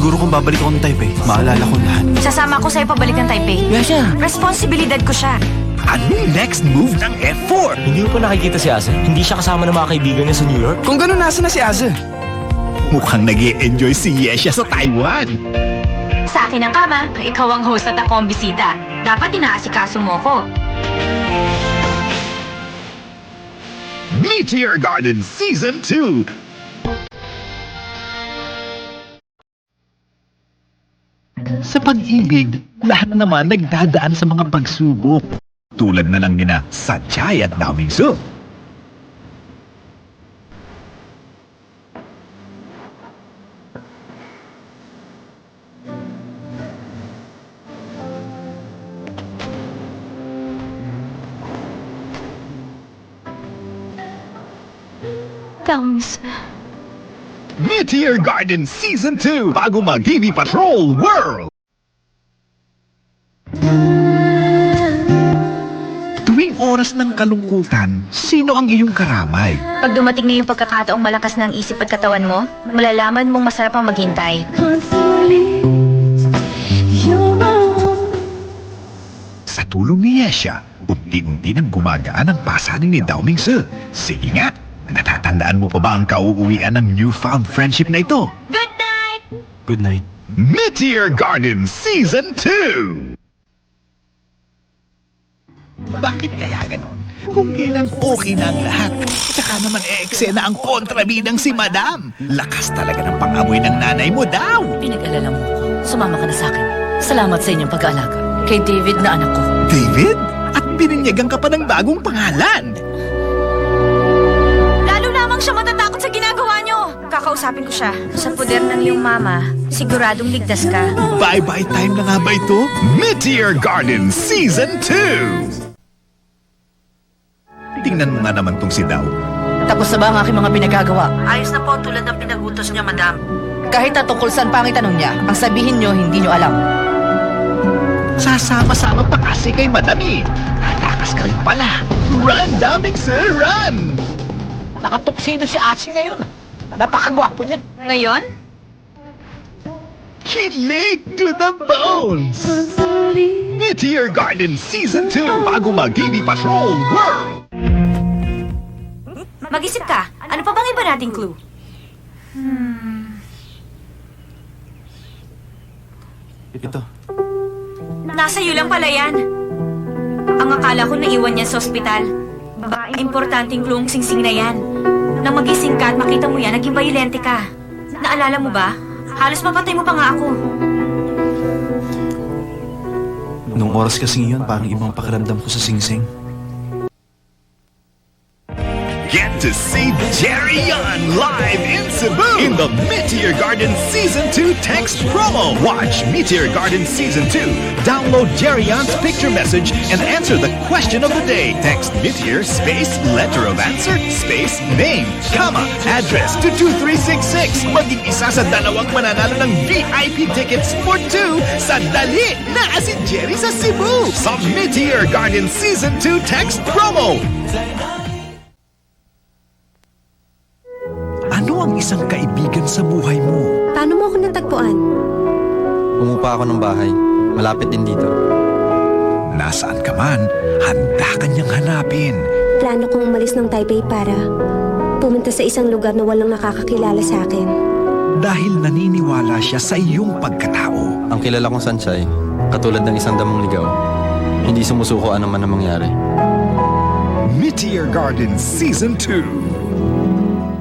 Siguro kung babalik ako ng Taipei, maalala ko lahat. Sasama ko sa'yo pabalik ng Taipei. Yasha, Responsibilidad ko siya. Anong next move ng F4? hindi mo pa nakikita si Asa? Hindi siya kasama ng mga kaibigan niya sa New York? Kung ganun, nasa na si Aza? Mukhang nag-i-enjoy si Yesha sa Taiwan. Sa akin ang kama, ikaw ang host at ako ang bisita. Dapat inaasikaso mo ko. Meteor Garden Season 2. Sa pag-ibig, lahat naman nagdadaan sa mga pagsubok. Tulad na lang nina Satchay at Daomingsu. Thanks. Meteor Garden Season 2 bago mag-TV Patrol World! Tuwing oras ng kalungkutan, sino ang iyong karamay? Pag dumating na yung pagkakataong malakas ng isip at katawan mo, malalaman mong masarap ang maghintay. Sa tulong ni Yesha, unti-unti nang gumagaan ang pasanin ni Daomingsu. Sige nga, natatandaan mo pa ba ang kauuwian ng newfound friendship na ito? Good night! Good night. Meteor Garden Season 2! Bakit kaya ganon? Kung ilang okay na ang lahat, saka naman eksena ang kontrabidang si Madam. Lakas talaga ng pang-amoy ng nanay mo daw. Pinag-alala mo ko. Sumama ka na sa akin. Salamat sa inyong pag-aalaga. Kay David na anak ko. David? At bininyagan ka pa ng bagong pangalan. Lalo lamang siya matatakot sa ginagawa niyo. Kakausapin ko siya. Sa poder ng iyong mama, siguradong ligtas ka. Bye-bye time na nga ba ito? Meteor Garden Season 2! Tingnan mo nga naman tong si Dao. Tapos na ba ang aking mga pinagagawa? Ayos na po tulad ng pinagutos niya, madam. Kahit na tungkol saan pa ang itanong niya, ang sabihin niyo, hindi niyo alam. Sasama-sama pa kasi kay Madami. Natakas ka rin pala. Run, Daomingsu, run! Nakatuksino si Achi ngayon. Napakagwapo niya. Ngayon? Kilig to the bones! Meteor Garden Season 2 bago mag-TV Patrol World! Mag-isip ka. Ano pa bang iba nating clue? Ito. Nasa iyo lang pala yan. Ang akala ko naiwan niya sa ospital. Baka importanteng clue ang singsing na yan. Nang magising ka at makita mo yan, naging bayolente ka. Naalala mo ba? Halos mapatay mo pa nga ako. Nung oras kasing yun, parang ibang pakiramdam ko sa singsing. Get to see Jerry Yan live in Cebu in the Meteor Garden Season 2 text promo. Watch Meteor Garden Season 2. Download Jerry Yan's picture message and answer the question of the day. Text Meteor space letter of answer space name, comma, address to 2366. Maging isa sa dalawang mananalo ng VIP tickets for 2 sa Dali na si Jerry sa Cebu sa Meteor Garden Season 2 text promo. Ano ang isang kaibigan sa buhay mo? Paano mo ako natagpuan? Pumupa ako ng bahay. Malapit din dito. Nasaan ka man, handa ka niyang hanapin. Plano kong umalis ng Taipei para pumunta sa isang lugar na walang nakakakilala sa akin. Dahil naniniwala siya sa iyong pagkatao. Ang kilala kong Sanchay, katulad ng isang damong ligaw, hindi sumusuko anuman ang mangyari. Meteor Garden Season 2.